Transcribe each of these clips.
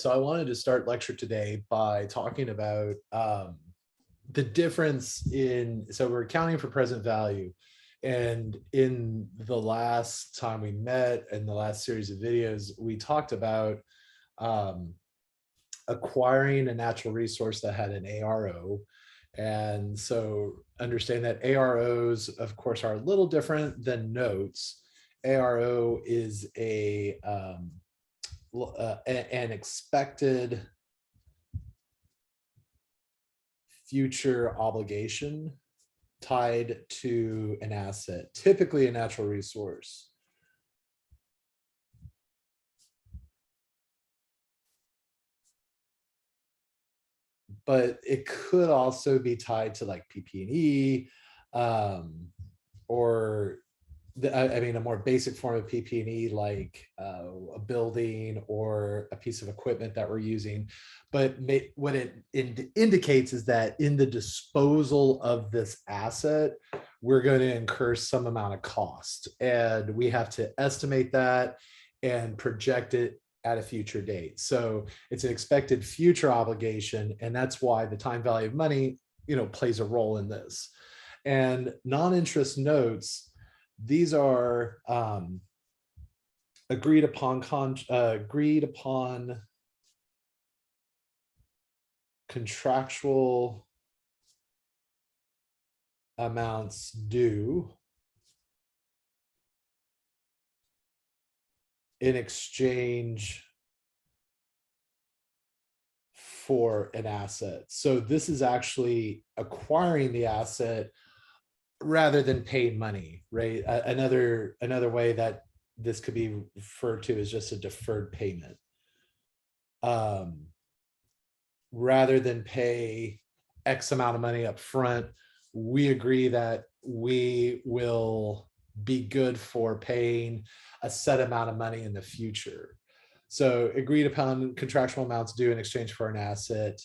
So I wanted to start lecture today by talking about the difference so we're accounting for present value. And in the last time we met, in the last series of videos, we talked about acquiring a natural resource that had an ARO. And so understand that AROs, of course, are a little different than notes. ARO is an expected future obligation tied to an asset, typically a natural resource. But it could also be tied to like PP&E, or a more basic form of PP&E, like a building or a piece of equipment that we're using. But what it indicates is that in the disposal of this asset, we're going to incur some amount of cost, and we have to estimate that and project it at a future date. So it's an expected future obligation, and that's why the time value of money, plays a role in this. And non-interest notes, these are agreed upon contractual amounts due in exchange for an asset. So this is actually acquiring the asset rather than paying money, right? Another way that this could be referred to as just a deferred payment. Rather than pay X amount of money up front, we agree that we will be good for paying a set amount of money in the future. So agreed upon contractual amounts due in exchange for an asset,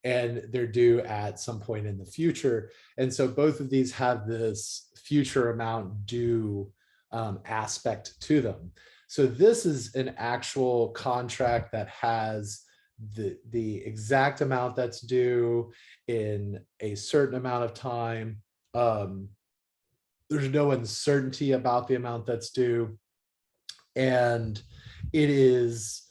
and they're due at some point in the future. And so both of these have this future amount due aspect to them. So this is an actual contract that has the exact amount that's due in a certain amount of time. There's no uncertainty about the amount that's due, and it is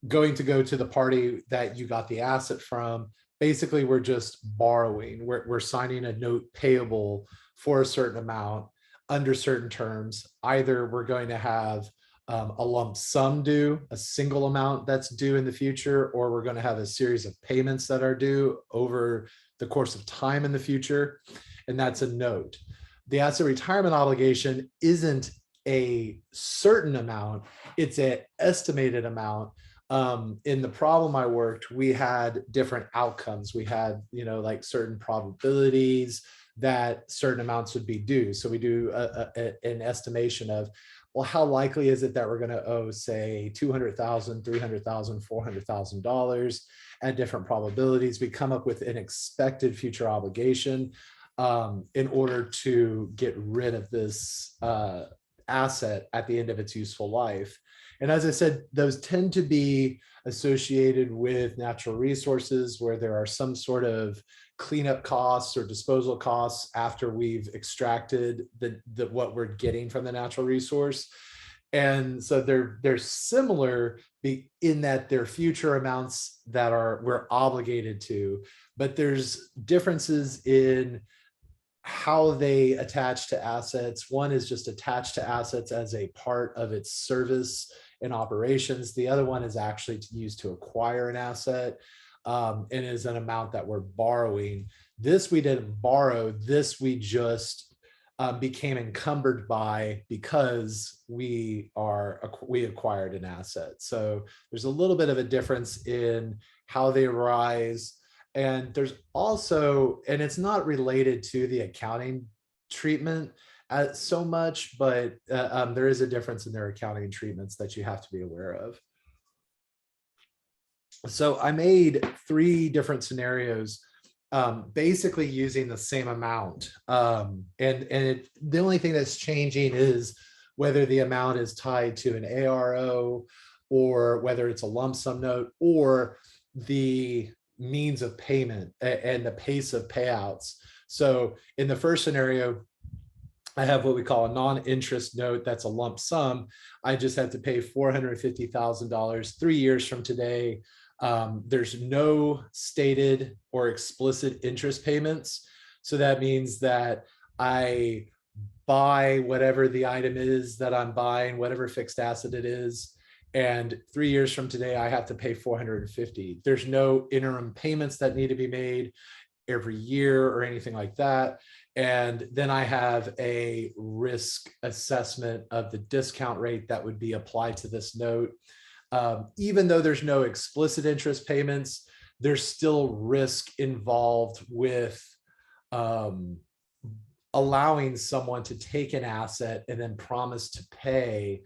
going to go to the party that you got the asset from. Basically, we're just borrowing. We're signing a note payable for a certain amount under certain terms. Either we're going to have a lump sum due, a single amount that's due in the future, or we're going to have a series of payments that are due over the course of time in the future, and that's a note. The asset retirement obligation isn't a certain amount, it's an estimated amount. In the problem I worked, we had different outcomes. We had, like certain probabilities that certain amounts would be due. So we do an estimation of, well, how likely is it that we're going to owe, say, $200,000, $300,000, $400,000 at different probabilities? We come up with an expected future obligation in order to get rid of this asset at the end of its useful life. And as I said, those tend to be associated with natural resources where there are some sort of cleanup costs or disposal costs after we've extracted what we're getting from the natural resource. And so they're similar in that they're future amounts that we're obligated to, but there's differences in how they attach to assets. One is just attached to assets as a part of its service and operations. The other one is actually used to acquire an asset, and is an amount that we're borrowing. This we didn't borrow. This we just became encumbered by because we acquired an asset. So there's a little bit of a difference in how they arise. And there's also, and it's not related to the accounting treatment so much, but there is a difference in their accounting treatments that you have to be aware of. So I made 3 different scenarios, basically using the same amount. The only thing that's changing is whether the amount is tied to an ARO or whether it's a lump sum note, or the means of payment and the pace of payouts. So in the first scenario, I have what we call a non-interest note that's a lump sum. I just have to pay $450,000 3 years from today. There's no stated or explicit interest payments. So that means that I buy whatever the item is that I'm buying, whatever fixed asset it is. And 3 years from today, I have to pay 450. There's no interim payments that need to be made every year or anything like that. And then I have a risk assessment of the discount rate that would be applied to this note. Even though there's no explicit interest payments, there's still risk involved with allowing someone to take an asset and then promise to pay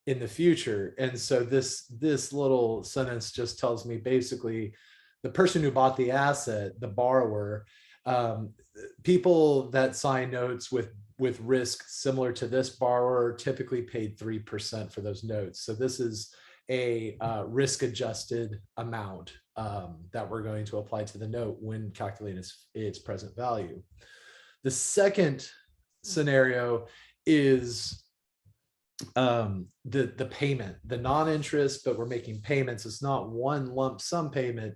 in the future. And so this little sentence just tells me basically the person who bought the asset, the borrower, people that sign notes with risk similar to this borrower typically paid 3% for those notes. So this is a risk adjusted amount that we're going to apply to the note when calculating its present value. The second scenario is the payment, the non-interest, but we're making payments. It's not one lump sum payment,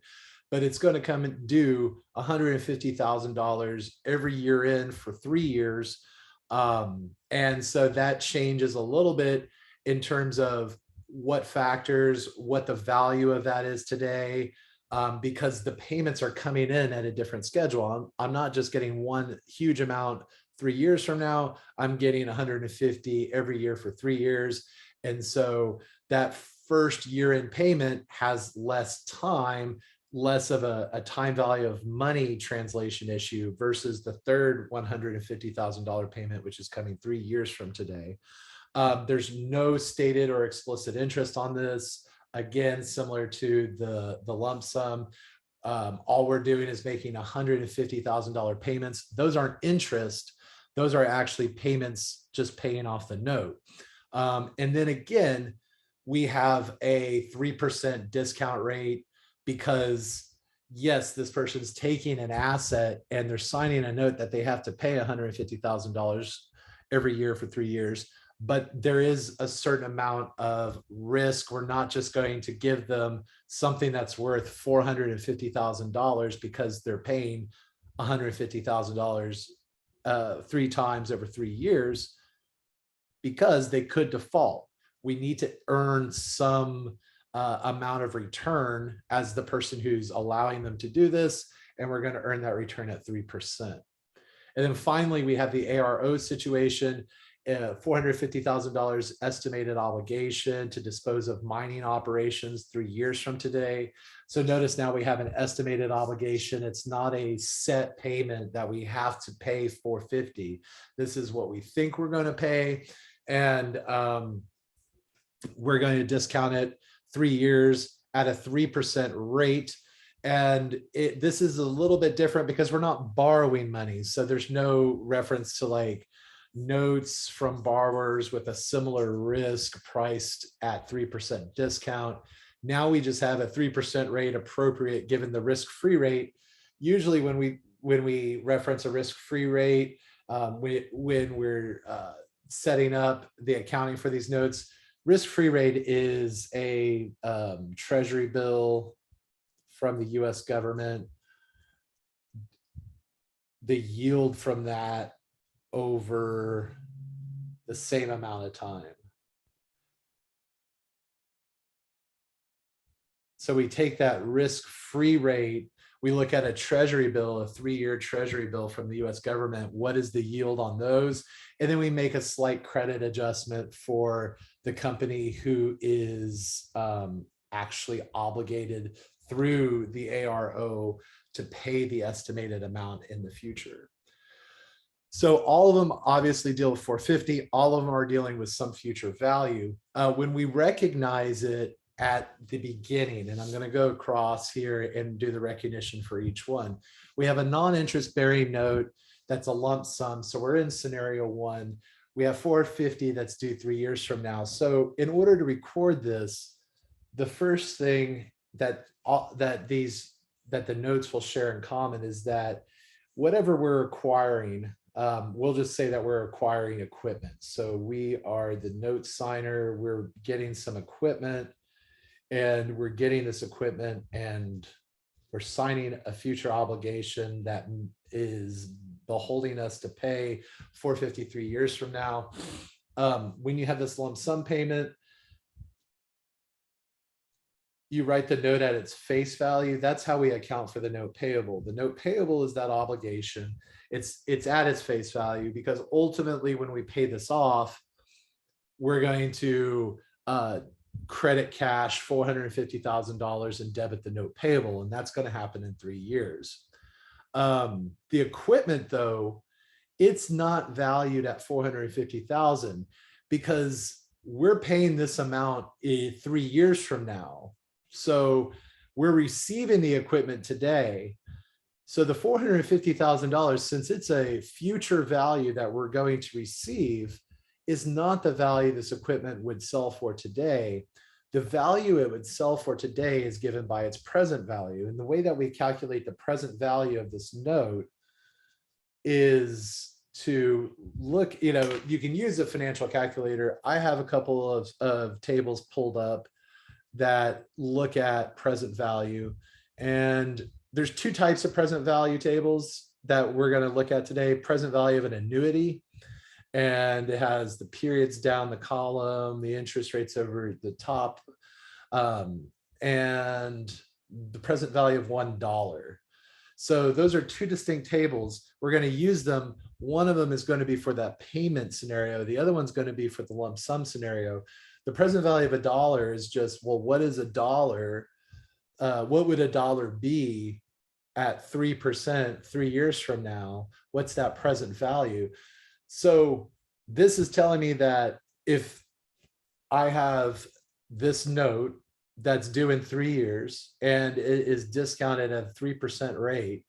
but it's going to come and due $150,000 every year in for 3 years. And so that changes a little bit in terms of what factors, what the value of that is today, because the payments are coming in at a different schedule. I'm not just getting one huge amount 3 years from now, I'm getting 150 every year for 3 years. And so that first year in payment has less time, less of a time value of money translation issue versus the third $150,000 payment, which is coming 3 years from today. There's no stated or explicit interest on this. Again, similar to the lump sum, all we're doing is making $150,000 payments. Those aren't interest. Those are actually payments just paying off the note. And then again, we have a 3% discount rate because yes, this person's taking an asset and they're signing a note that they have to pay $150,000 every year for 3 years. But there is a certain amount of risk. We're not just going to give them something that's worth $450,000 because they're paying $150,000 3 times over 3 years, because they could default. We need to earn some amount of return as the person who's allowing them to do this, and we're going to earn that return at 3%. And then finally, we have the ARO situation. $450,000 estimated obligation to dispose of mining operations 3 years from today. So notice now we have an estimated obligation. It's not a set payment that we have to pay $450,000. This is what we think we're going to pay. And we're going to discount it 3 years at a 3% rate. And this is a little bit different because we're not borrowing money. So there's no reference to like notes from borrowers with a similar risk priced at 3% discount. Now we just have a 3% rate appropriate given the risk-free rate. Usually when we reference a risk-free rate, when we're setting up the accounting for these notes, risk-free rate is a treasury bill from the US government. The yield from that over the same amount of time. So we take that risk-free rate, we look at a treasury bill, a 3-year treasury bill from the US government, what is the yield on those? And then we make a slight credit adjustment for the company who is actually obligated through the ARO to pay the estimated amount in the future. So all of them obviously deal with 450. All of them are dealing with some future value. When we recognize it at the beginning, and I'm going to go across here and do the recognition for each one. We have a non-interest bearing note that's a lump sum. So we're in scenario 1. We have 450 that's due 3 years from now. So in order to record this, the first thing that that the notes will share in common is that whatever we're acquiring, we'll just say that we're acquiring equipment. So we are the note signer, we're getting some equipment, and we're getting this equipment and we're signing a future obligation that is beholding us to pay 453 years from now. When you have this lump sum payment, you write the note at its face value. That's how we account for the note payable. The note payable is that obligation. It's at its face value, because ultimately when we pay this off, we're going to credit cash $450,000 and debit the note payable, and that's going to happen in 3 years. The equipment, though, it's not valued at 450,000 because we're paying this amount 3 years from now. So we're receiving the equipment today. So the $450,000, since it's a future value that we're going to receive, is not the value this equipment would sell for today. The value it would sell for today is given by its present value. And the way that we calculate the present value of this note is to look, you can use a financial calculator. I have a couple of tables pulled up that look at present value. And there's two types of present value tables that we're going to look at today. Present value of an annuity, and it has the periods down the column, the interest rates over the top, and the present value of $1. So those are two distinct tables. We're going to use them. One of them is going to be for that payment scenario. The other one's going to be for the lump sum scenario. The present value of $1 is just, well, what is $1? What would $1 be at 3% 3 years from now? What's that present value? So this is telling me that if I have this note that's due in 3 years and it is discounted at a 3% rate,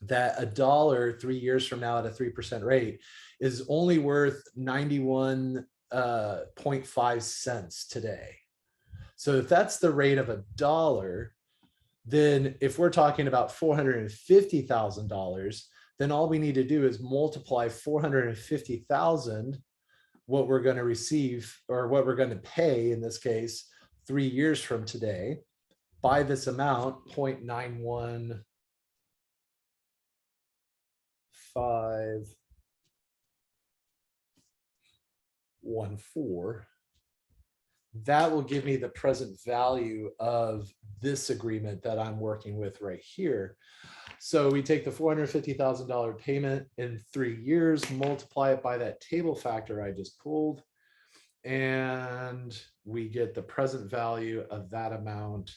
that $1 3 years from now at a 3% rate is only worth 91.5 cents today. So if that's the rate of $1, then if we're talking about $450,000, then all we need to do is multiply 450,000, what we're going to receive, or what we're going to pay in this case 3 years from today, by this amount, 0.91514. That will give me the present value of this agreement that I'm working with right here. So we take the $450,000 payment in 3 years, multiply it by that table factor I just pulled, and we get the present value of that amount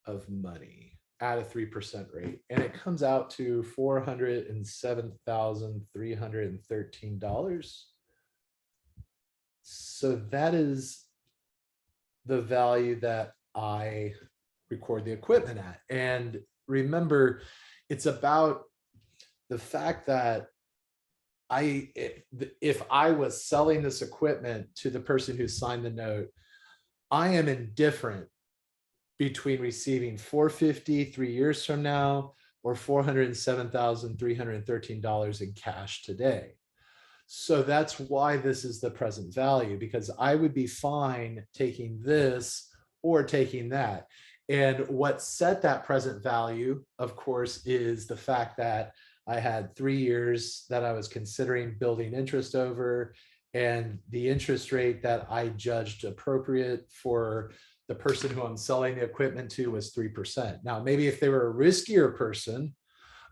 of money at a 3% rate. And it comes out to $407,313. So that is the value that I record the equipment at. And remember, it's about the fact that if I was selling this equipment to the person who signed the note, I am indifferent between receiving $450 3 years from now or $407,313 in cash today. So that's why this is the present value, because I would be fine taking this or taking that. And what set that present value, of course, is the fact that I had 3 years that I was considering building interest over, and the interest rate that I judged appropriate for the person who I'm selling the equipment to was 3%. Now, maybe if they were a riskier person,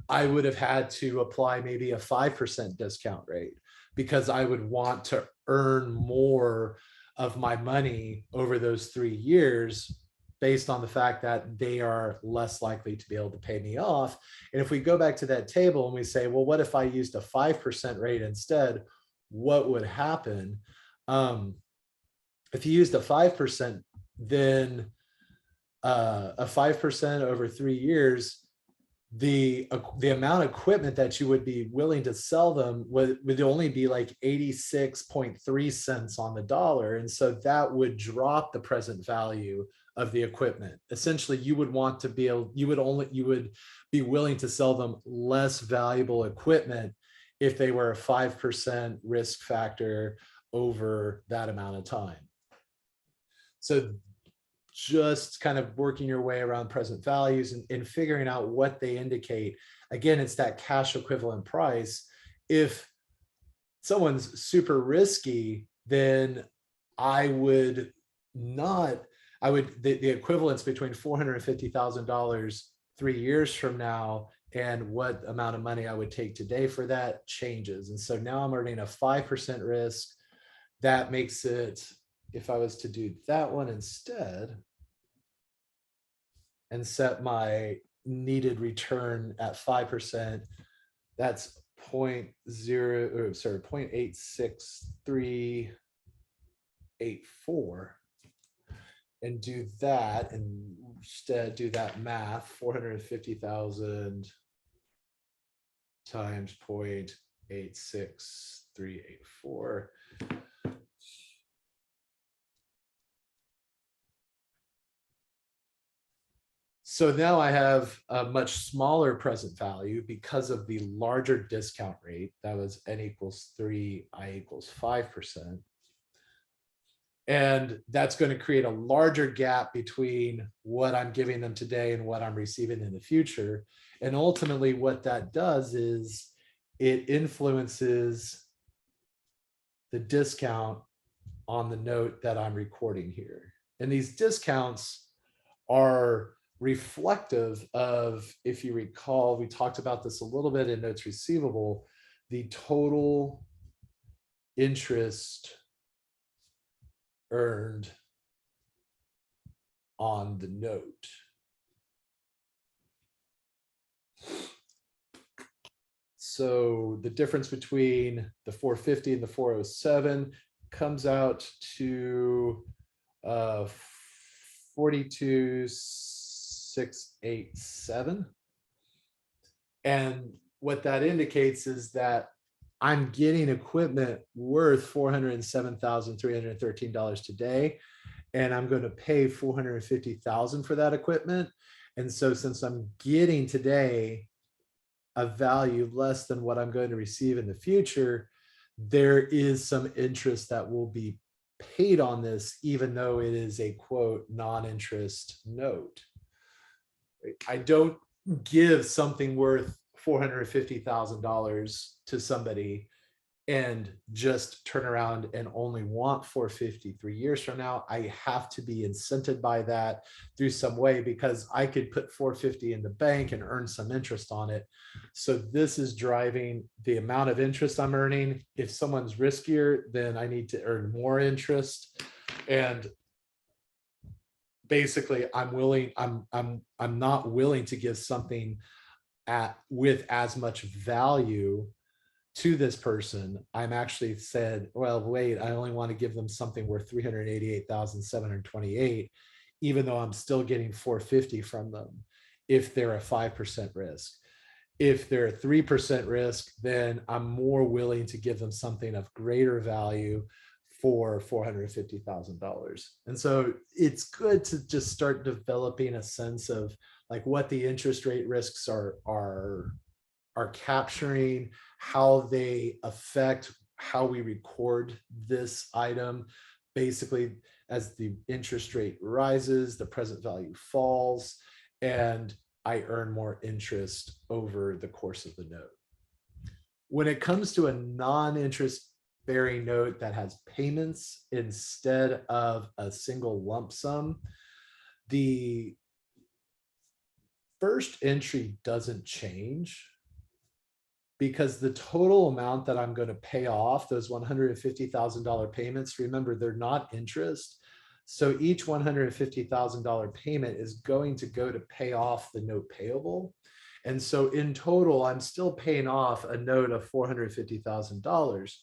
I would have had to apply maybe a 5% discount rate, because I would want to earn more of my money over those 3 years based on the fact that they are less likely to be able to pay me off. And if we go back to that table and we say, well, what if I used a 5% rate instead? What would happen? If you used a 5%, then a 5% over 3 years, the amount of equipment that you would be willing to sell them would only be like 86.3 cents on the dollar. And so that would drop the present value of the equipment. Essentially, you would want to be able, you would be willing to sell them less valuable equipment if they were a 5% risk factor over that amount of time. So just kind of working your way around present values and figuring out what they indicate. Again, it's that cash equivalent price. If someone's super risky, then I would not, the equivalence between $450,000 3 years from now and what amount of money I would take today for that changes. And so now I'm earning a 5% risk. That makes it, if I was to do that one instead and set my needed return at 5%, that's 0.86384. And do that, and instead do that math, 450,000 times 0.86384. So now I have a much smaller present value because of the larger discount rate. That was N equals 3, I equals 5%. And that's going to create a larger gap between what I'm giving them today and what I'm receiving in the future. And ultimately what that does is it influences the discount on the note that I'm recording here. And these discounts are reflective of, if you recall, we talked about this a little bit in notes receivable, the total interest earned on the note. So the difference between the 450 and the 407 comes out to 42,687. And what that indicates is that I'm getting equipment worth $407,313 today, and I'm going to pay $450,000 for that equipment. And so since I'm getting today a value less than what I'm going to receive in the future, there is some interest that will be paid on this, even though it is a quote non-interest note. I don't give something worth $450,000 to somebody and just turn around and only want 450 3 years from now. I have to be incented by that through some way, because I could put 450 in the bank and earn some interest on it. So this is driving the amount of interest I'm earning. If someone's riskier, then I need to earn more interest. And basically I'm not willing to give something with as much value to this person. I'm actually said, well, wait, I only want to give them something worth 388,728, even though I'm still getting 450 from them if they're a 5% risk. If they're a 3% risk, then I'm more willing to give them something of greater value for $450,000. And so it's good to just start developing a sense of like what the interest rate risks are capturing, how they affect how we record this item. Basically, as the interest rate rises, the present value falls, and I earn more interest over the course of the note. When it comes to a non-interest bearing note that has payments instead of a single lump sum, the first entry doesn't change, because the total amount that I'm going to pay off, those $150,000 payments, remember, they're not interest. So each $150,000 payment is going to go to pay off the note payable. And so in total, I'm still paying off a note of $450,000.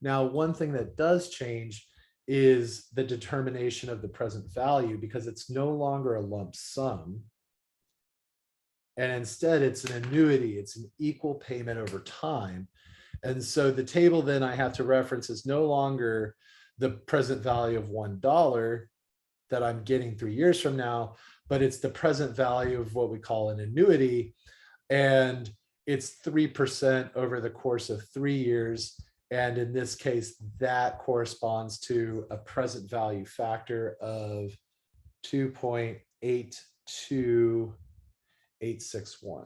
Now, one thing that does change is the determination of the present value, because it's no longer a lump sum. And instead it's an annuity, it's an equal payment over time. And so the table then I have to reference is no longer the present value of $1 that I'm getting 3 years from now, but it's the present value of what we call an annuity. And it's 3% over the course of 3 years. And in this case, that corresponds to a present value factor of 2.82861.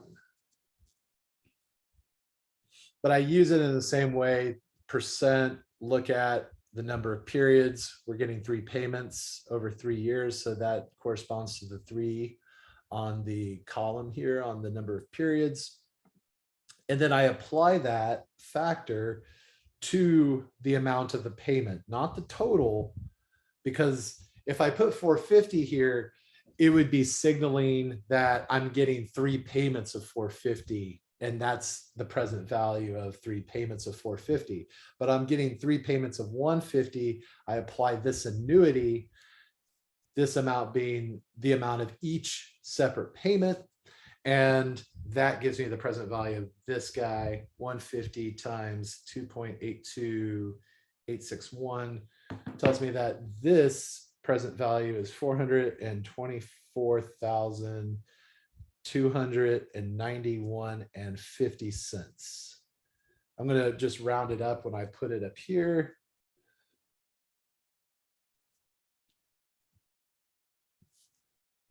But I use it in the same way, percent, look at the number of periods. We're getting 3 payments over 3 years. So that corresponds to the 3 on the column here on the number of periods. And then I apply that factor to the amount of the payment, not the total, because if I put 450 here, it would be signaling that I'm getting 3 payments of 450, and that's the present value of 3 payments of 450. But I'm getting 3 payments of 150. I apply this annuity, this amount being the amount of each separate payment. And that gives me the present value of this guy, 150 times 2.82861, tells me that this present value is 424,291.50. I'm going to just round it up when I put it up here.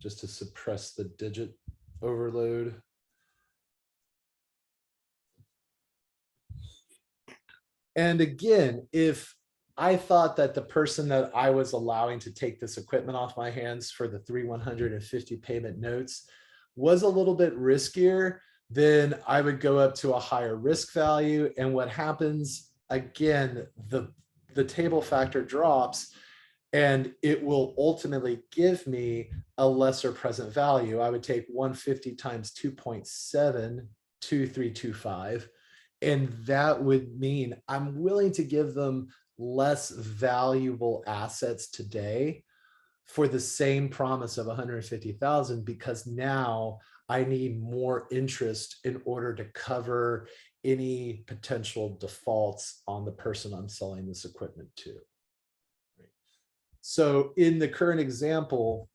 Just to suppress the digit overload. And again, if I thought that the person that I was allowing to take this equipment off my hands for the 3/150 payment notes was a little bit riskier, then I would go up to a higher risk value. And what happens, again, the table factor drops, and it will ultimately give me a lesser present value. I would take 150 times 2.72325. And that would mean I'm willing to give them less valuable assets today for the same promise of 150,000, because now I need more interest in order to cover any potential defaults on the person I'm selling this equipment to. So in the current example,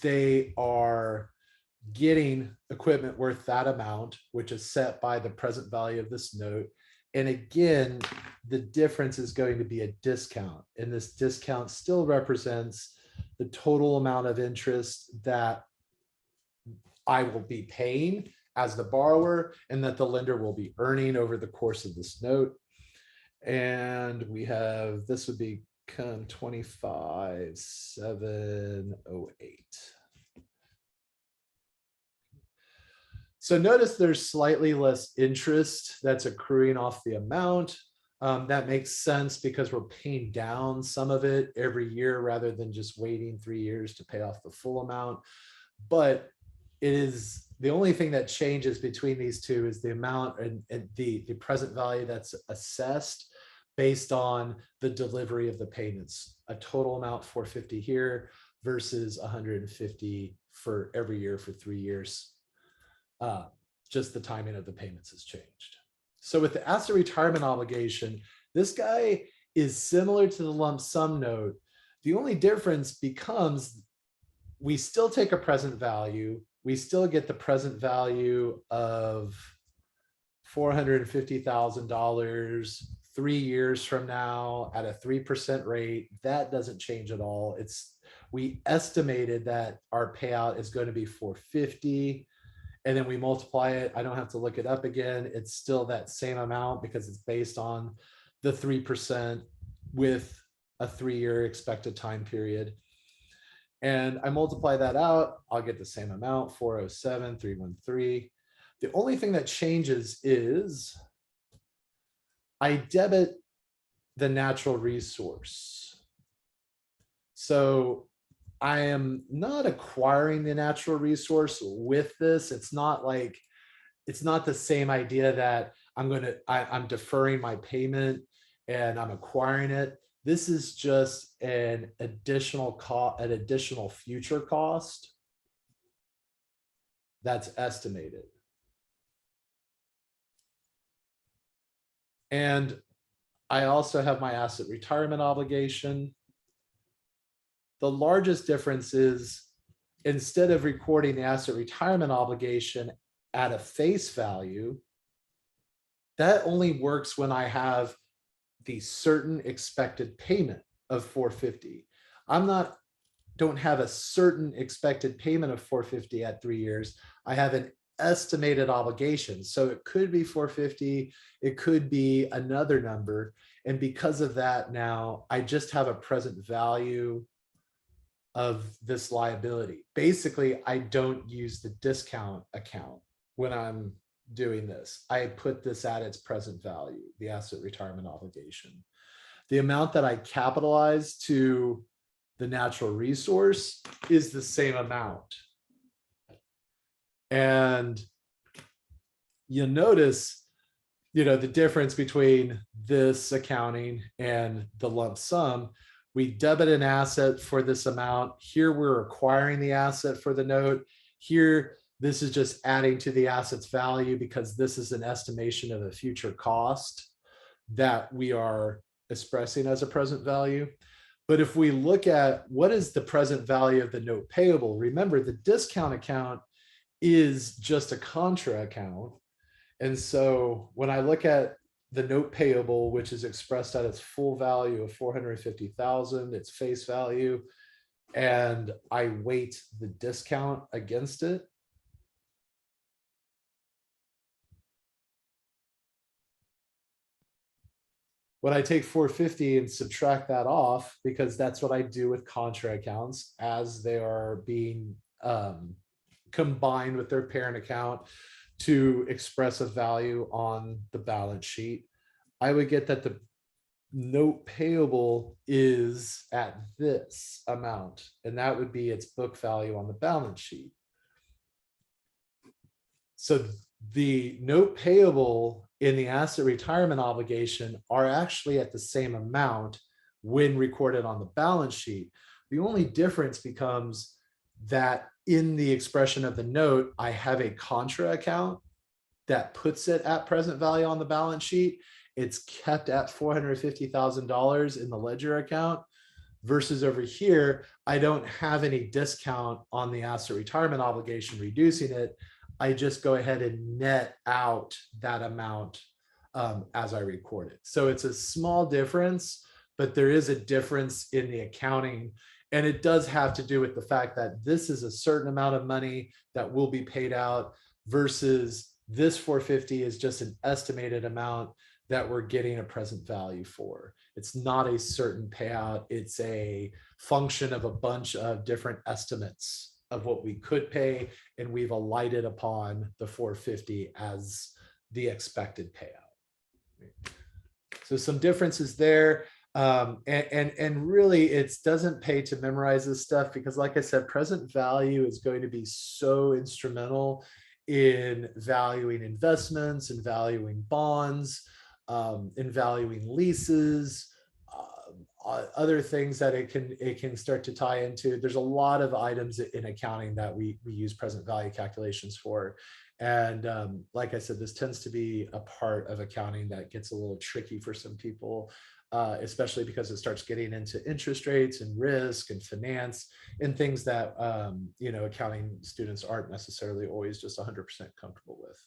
they are getting equipment worth that amount, which is set by the present value of this note. And again, the difference is going to be a discount. And this discount still represents the total amount of interest that I will be paying as the borrower and that the lender will be earning over the course of this note. And we have, this would be 25,708. So notice there's slightly less interest that's accruing off the amount. That makes sense because we're paying down some of it every year rather than just waiting 3 years to pay off the full amount. But it is the only thing that changes between these two is the amount and the present value that's assessed based on the delivery of the payments. A total amount 450 here versus 150 for every year for 3 years. Just the timing of the payments has changed. So with the asset retirement obligation, this guy is similar to the lump sum note. The only difference becomes we still take a present value. We still get the present value of $450,000 3 years from now at a 3% rate. That doesn't change at all. We estimated that our payout is going to be 450, and then we multiply it. I don't have to look it up again. It's still that same amount because it's based on the 3% with a 3-year expected time period. And I multiply that out, I'll get the same amount, 407,313. The only thing that changes is I debit the natural resource. So I am not acquiring the natural resource with this. It's not the same idea that I'm deferring my payment and I'm acquiring it. This is just an additional cost, an additional future cost that's estimated. And I also have my asset retirement obligation. The largest difference is instead of recording the asset retirement obligation at a face value, that only works when I have the certain expected payment of 450. Don't have a certain expected payment of 450 at 3 years. I have an estimated obligation. So it could be 450, it could be another number. And because of that, now I just have a present value of this liability. Basically, I don't use the discount account when I'm doing this. I put this at its present value, the asset retirement obligation. The amount that I capitalize to the natural resource is the same amount. And you'll notice, the difference between this accounting and the lump sum. We debit an asset for this amount. Here we're acquiring the asset for the note. Here, this is just adding to the asset's value because this is an estimation of a future cost that we are expressing as a present value. But if we look at what is the present value of the note payable, remember the discount account is just a contra account. And so when I look at the note payable, which is expressed at its full value of 450,000, its face value, and I weight the discount against it, when I take 450 and subtract that off, because that's what I do with contra accounts as they are being combined with their parent account to express a value on the balance sheet, I would get that the note payable is at this amount, and that would be its book value on the balance sheet. So the note payable in the asset retirement obligation are actually at the same amount when recorded on the balance sheet. The only difference becomes that in the expression of the note, I have a contra account that puts it at present value on the balance sheet. It's kept at $450,000 in the ledger account, versus over here, I don't have any discount on the asset retirement obligation, reducing it. I just go ahead and net out that amount as I record it. So it's a small difference, but there is a difference in the accounting. And it does have to do with the fact that this is a certain amount of money that will be paid out versus this 450 is just an estimated amount that we're getting a present value for. It's not a certain payout. It's a function of a bunch of different estimates of what we could pay, and we've alighted upon the 450 as the expected payout. So some differences there. And really, it doesn't pay to memorize this stuff because, like I said, present value is going to be so instrumental in valuing investments and valuing bonds, in valuing leases, other things that it can start to tie into. There's a lot of items in accounting that we use present value calculations for. And like I said, this tends to be a part of accounting that gets a little tricky for some people, especially because it starts getting into interest rates and risk and finance and things that accounting students aren't necessarily always just 100% comfortable with.